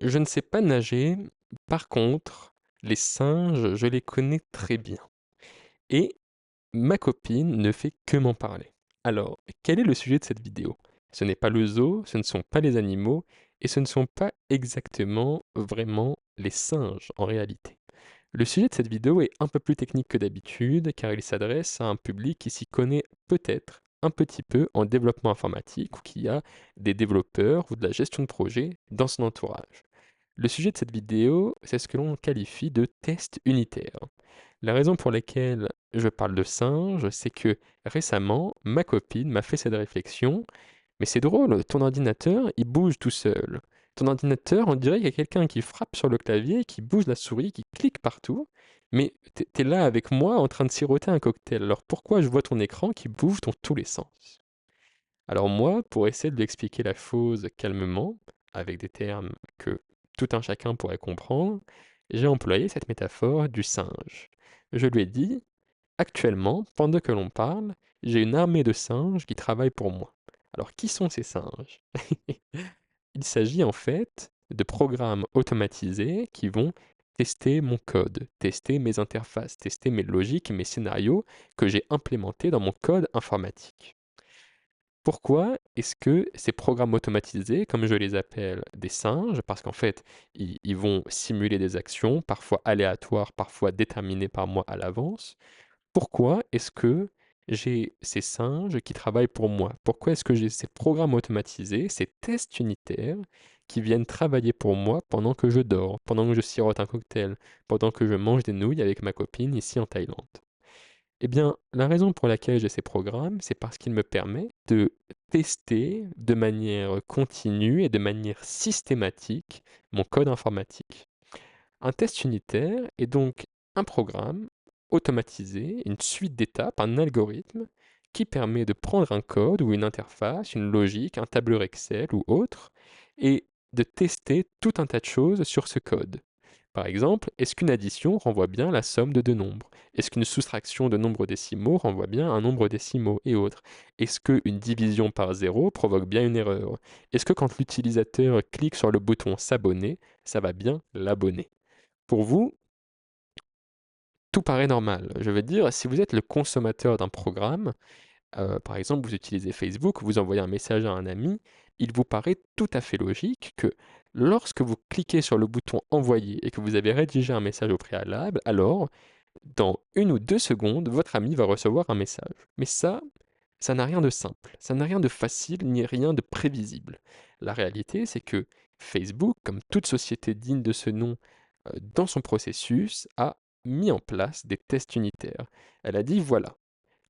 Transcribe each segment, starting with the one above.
Je ne sais pas nager, par contre, les singes, je les connais très bien. Et ma copine ne fait que m'en parler. Alors, quel est le sujet de cette vidéo? Ce n'est pas le zoo, ce ne sont pas les animaux, et ce ne sont pas exactement vraiment les singes en réalité. Le sujet de cette vidéo est un peu plus technique que d'habitude, car il s'adresse à un public qui s'y connaît peut-être un petit peu en développement informatique ou qui a des développeurs ou de la gestion de projet dans son entourage. Le sujet de cette vidéo, c'est ce que l'on qualifie de test unitaire. La raison pour laquelle je parle de singe, c'est que récemment, ma copine m'a fait cette réflexion. Mais c'est drôle, ton ordinateur, il bouge tout seul. Ton ordinateur, on dirait qu'il y a quelqu'un qui frappe sur le clavier, qui bouge la souris, qui clique partout. Mais t'es là avec moi en train de siroter un cocktail. Alors pourquoi je vois ton écran qui bouge dans tous les sens? Alors moi, pour essayer de lui expliquer la chose calmement, avec des termes que tout un chacun pourrait comprendre, j'ai employé cette métaphore du singe. Je lui ai dit, actuellement, pendant que l'on parle, j'ai une armée de singes qui travaillent pour moi. Alors qui sont ces singes? Il s'agit en fait de programmes automatisés qui vont tester mon code, tester mes interfaces, tester mes logiques, mes scénarios que j'ai implémentés dans mon code informatique. Pourquoi est-ce que ces programmes automatisés, comme je les appelle des singes, parce qu'en fait, ils vont simuler des actions, parfois aléatoires, parfois déterminées par moi à l'avance, pourquoi est-ce que j'ai ces singes qui travaillent pour moi? Pourquoi est-ce que j'ai ces programmes automatisés, ces tests unitaires qui viennent travailler pour moi pendant que je dors, pendant que je sirote un cocktail, pendant que je mange des nouilles avec ma copine ici en Thaïlande? Eh bien, la raison pour laquelle j'ai ces programmes, c'est parce qu'ils me permettent de tester de manière continue et de manière systématique mon code informatique. Un test unitaire est donc un programme automatisé, une suite d'étapes, un algorithme qui permet de prendre un code ou une interface, une logique, un tableur Excel ou autre, et de tester tout un tas de choses sur ce code. Par exemple, est-ce qu'une addition renvoie bien la somme de deux nombres? Est-ce qu'une soustraction de nombres décimaux renvoie bien un nombre décimaux et autres? Est-ce qu'une division par zéro provoque bien une erreur? Est-ce que quand l'utilisateur clique sur le bouton s'abonner, ça va bien l'abonner? Pour vous, tout paraît normal. Je veux dire, si vous êtes le consommateur d'un programme, par exemple, vous utilisez Facebook, vous envoyez un message à un ami, il vous paraît tout à fait logique que lorsque vous cliquez sur le bouton envoyer et que vous avez rédigé un message au préalable, alors, dans 1 ou 2 secondes, votre ami va recevoir un message. Mais ça n'a rien de simple, ça n'a rien de facile, ni rien de prévisible. La réalité, c'est que Facebook, comme toute société digne de ce nom, dans son processus, a mis en place des tests unitaires. Elle a dit, voilà,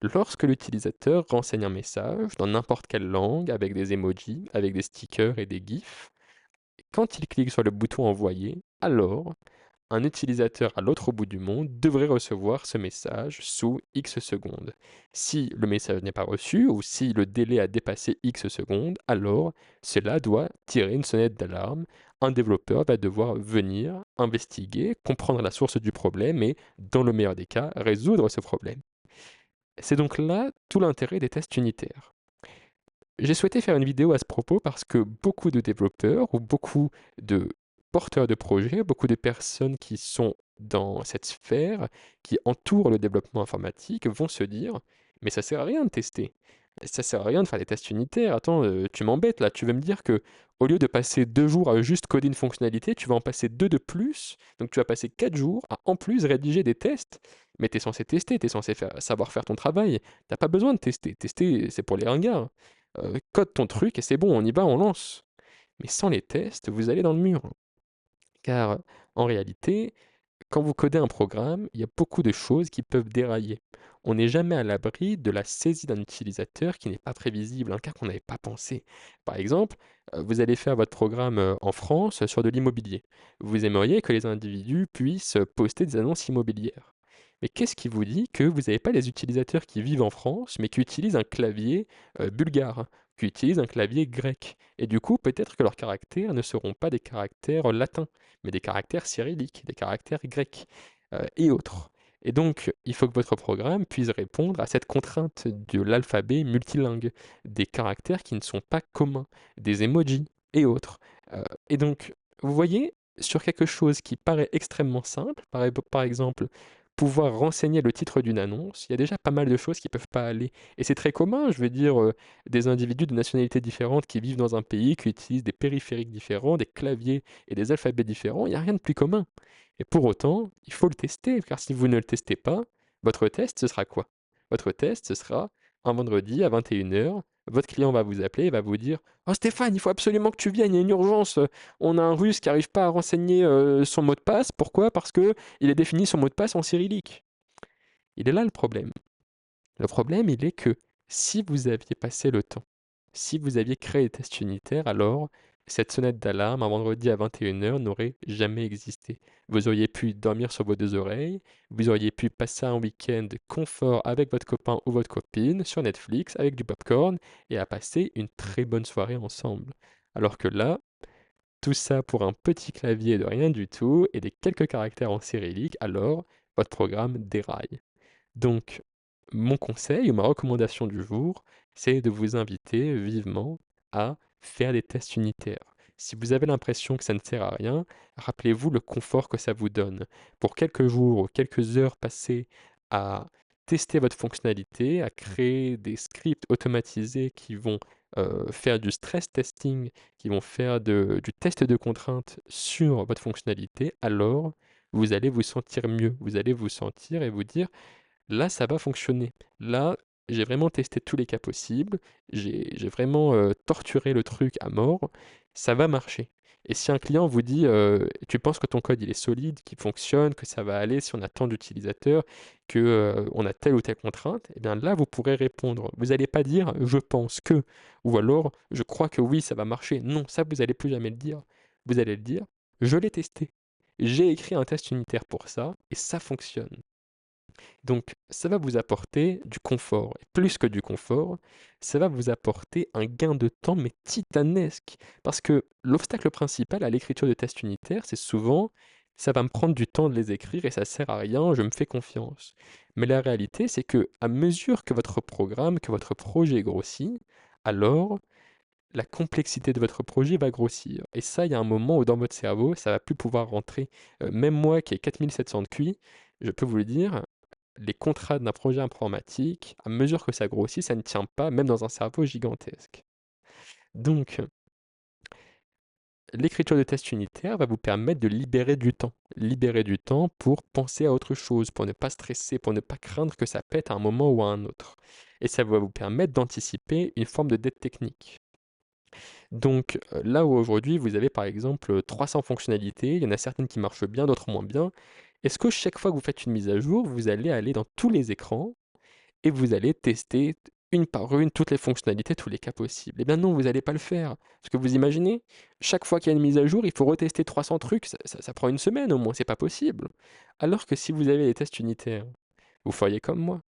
lorsque l'utilisateur renseigne un message dans n'importe quelle langue, avec des emojis, avec des stickers et des gifs, quand il clique sur le bouton envoyer, alors un utilisateur à l'autre bout du monde devrait recevoir ce message sous X secondes. Si le message n'est pas reçu ou si le délai a dépassé X secondes, alors cela doit tirer une sonnette d'alarme. Un développeur va devoir venir investiguer, comprendre la source du problème et, dans le meilleur des cas, résoudre ce problème. C'est donc là tout l'intérêt des tests unitaires. J'ai souhaité faire une vidéo à ce propos parce que beaucoup de développeurs ou beaucoup de porteurs de projets, beaucoup de personnes qui sont dans cette sphère, qui entourent le développement informatique, vont se dire: «Mais ça sert à rien de tester. Ça sert à rien de faire des tests unitaires. Attends, tu m'embêtes là. Tu veux me dire que au lieu de passer 2 jours à juste coder une fonctionnalité, tu vas en passer 2 de plus? Donc tu vas passer 4 jours à, en plus, rédiger des tests? Mais tu es censé tester, tu es censé savoir faire ton travail. Tu pas besoin de tester. Tester, c'est pour les ringards. Code ton truc et c'est bon, on y va, on lance. Mais sans les tests, vous allez dans le mur. Car en réalité, quand vous codez un programme, il y a beaucoup de choses qui peuvent dérailler. On n'est jamais à l'abri de la saisie d'un utilisateur qui n'est pas prévisible, un cas qu'on n'avait pas pensé. Par exemple, vous allez faire votre programme en France sur de l'immobilier. Vous aimeriez que les individus puissent poster des annonces immobilières. Mais qu'est-ce qui vous dit que vous n'avez pas des utilisateurs qui vivent en France, mais qui utilisent un clavier bulgare, qui utilisent un clavier grec? Et du coup, peut-être que leurs caractères ne seront pas des caractères latins, mais des caractères cyrilliques, des caractères grecs et autres. Et donc, il faut que votre programme puisse répondre à cette contrainte de l'alphabet multilingue, des caractères qui ne sont pas communs, des emojis et autres. Et donc, vous voyez, sur quelque chose qui paraît extrêmement simple, par exemple, pouvoir renseigner le titre d'une annonce, il y a déjà pas mal de choses qui peuvent pas aller. Et c'est très commun, je veux dire, des individus de nationalités différentes qui vivent dans un pays, qui utilisent des périphériques différents, des claviers et des alphabets différents, il n'y a rien de plus commun. Et pour autant, il faut le tester, car si vous ne le testez pas, votre test, ce sera quoi? Votre test, ce sera un vendredi à 21 h. Votre client va vous appeler et va vous dire: «Oh Stéphane, il faut absolument que tu viennes, il y a une urgence, on a un Russe qui n'arrive pas à renseigner son mot de passe. Pourquoi? Parce que il a défini son mot de passe en cyrillique.» Il est là le problème. Le problème, il est que si vous aviez passé le temps, si vous aviez créé des tests unitaires, alors cette sonnette d'alarme un vendredi à 21 h n'aurait jamais existé. Vous auriez pu dormir sur vos deux oreilles, vous auriez pu passer un week-end confort avec votre copain ou votre copine sur Netflix avec du popcorn et à passer une très bonne soirée ensemble. Alors que là, tout ça pour un petit clavier de rien du tout et des quelques caractères en cyrillique, alors votre programme déraille. Donc, mon conseil ou ma recommandation du jour, c'est de vous inviter vivement à faire des tests unitaires. Si vous avez l'impression que ça ne sert à rien, rappelez-vous le confort que ça vous donne. Pour quelques jours ou quelques heures passées à tester votre fonctionnalité, à créer des scripts automatisés qui vont faire du stress testing, qui vont faire du test de contrainte sur votre fonctionnalité, alors vous allez vous sentir mieux. Vous allez vous sentir et vous dire: là, ça va fonctionner. Là, j'ai vraiment testé tous les cas possibles, j'ai vraiment, torturé le truc à mort, ça va marcher. Et si un client vous dit, «Tu penses que ton code, il est solide, qu'il fonctionne, que ça va aller si on a tant d'utilisateurs, que, on a telle ou telle contrainte», et bien là, vous pourrez répondre. Vous n'allez pas dire: «Je pense que» ou alors: «Je crois que oui, ça va marcher». Non, ça, vous allez plus jamais le dire. Vous allez le dire: «Je l'ai testé. J'ai écrit un test unitaire pour ça et ça fonctionne». Donc, ça va vous apporter du confort. Et plus que du confort, ça va vous apporter un gain de temps, mais titanesque. Parce que l'obstacle principal à l'écriture de tests unitaires, c'est souvent, ça va me prendre du temps de les écrire et ça sert à rien, je me fais confiance. Mais la réalité, c'est que à mesure que votre programme, que votre projet grossit, alors la complexité de votre projet va grossir. Et ça, il y a un moment où dans votre cerveau, ça va plus pouvoir rentrer. Même moi qui ai 4700 de QI, je peux vous le dire, les contrats d'un projet informatique, à mesure que ça grossit, ça ne tient pas, même dans un cerveau gigantesque. Donc, l'écriture de tests unitaires va vous permettre de libérer du temps. Libérer du temps pour penser à autre chose, pour ne pas stresser, pour ne pas craindre que ça pète à un moment ou à un autre. Et ça va vous permettre d'anticiper une forme de dette technique. Donc, là où aujourd'hui vous avez par exemple 300 fonctionnalités, il y en a certaines qui marchent bien, d'autres moins bien. Est-ce que chaque fois que vous faites une mise à jour, vous allez aller dans tous les écrans et vous allez tester une par une toutes les fonctionnalités, tous les cas possibles? Eh bien non, vous n'allez pas le faire. Parce que vous imaginez, chaque fois qu'il y a une mise à jour, il faut retester 300 trucs, ça prend une semaine au moins, c'est pas possible. Alors que si vous avez des tests unitaires, vous feriez comme moi.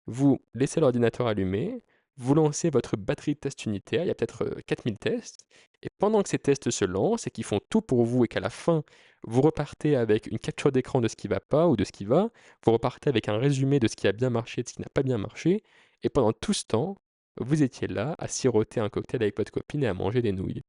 Vous laissez l'ordinateur allumé, vous lancez votre batterie de tests unitaires, il y a peut-être 4000 tests, et pendant que ces tests se lancent et qu'ils font tout pour vous et qu'à la fin, vous repartez avec une capture d'écran de ce qui va pas ou de ce qui va, vous repartez avec un résumé de ce qui a bien marché, de ce qui n'a pas bien marché, et pendant tout ce temps, vous étiez là à siroter un cocktail avec votre copine et à manger des nouilles.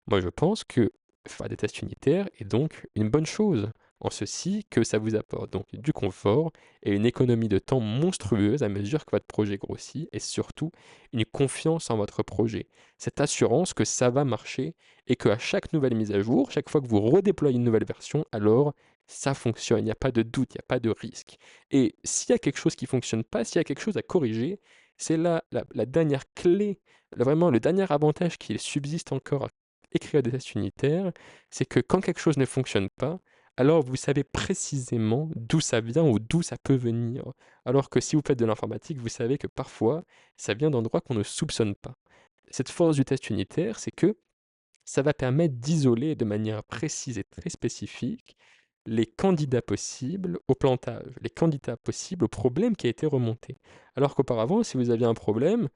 Moi, je pense que faire des tests unitaires est donc une bonne chose, en ceci que ça vous apporte donc du confort et une économie de temps monstrueuse à mesure que votre projet grossit et surtout une confiance en votre projet. Cette assurance que ça va marcher et qu'à chaque nouvelle mise à jour, chaque fois que vous redéployez une nouvelle version, alors ça fonctionne, il n'y a pas de doute, il n'y a pas de risque. Et s'il y a quelque chose qui ne fonctionne pas, s'il y a quelque chose à corriger, c'est là la dernière clé, vraiment le dernier avantage qui subsiste encore écrire des tests unitaires, c'est que quand quelque chose ne fonctionne pas, alors vous savez précisément d'où ça vient ou d'où ça peut venir. Alors que si vous faites de l'informatique, vous savez que parfois, ça vient d'endroits qu'on ne soupçonne pas. Cette force du test unitaire, c'est que ça va permettre d'isoler de manière précise et très spécifique les candidats possibles au plantage, les candidats possibles au problème qui a été remonté. Alors qu'auparavant, si vous aviez un problème,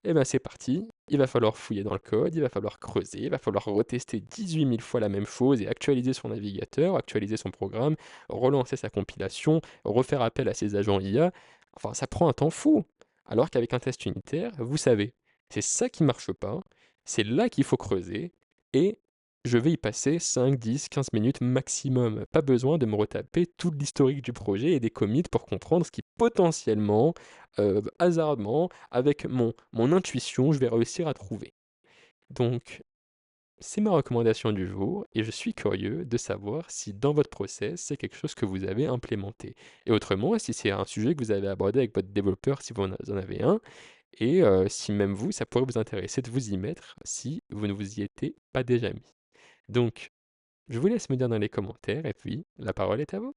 eh ben c'est parti, il va falloir fouiller dans le code, il va falloir creuser, il va falloir retester 18 000 fois la même chose et actualiser son navigateur, actualiser son programme, relancer sa compilation, refaire appel à ses agents IA. Enfin, ça prend un temps fou. Alors qu'avec un test unitaire, vous savez, c'est ça qui marche pas, c'est là qu'il faut creuser, et je vais y passer 5, 10, 15 minutes maximum. Pas besoin de me retaper tout l'historique du projet et des commits pour comprendre ce qui potentiellement, hasardement, avec mon intuition, je vais réussir à trouver. Donc c'est ma recommandation du jour et je suis curieux de savoir si dans votre process, c'est quelque chose que vous avez implémenté. Et autrement, si c'est un sujet que vous avez abordé avec votre développeur, si vous en avez un, et si même vous, ça pourrait vous intéresser de vous y mettre si vous ne vous y étiez pas déjà mis. Donc, je vous laisse me dire dans les commentaires et puis la parole est à vous.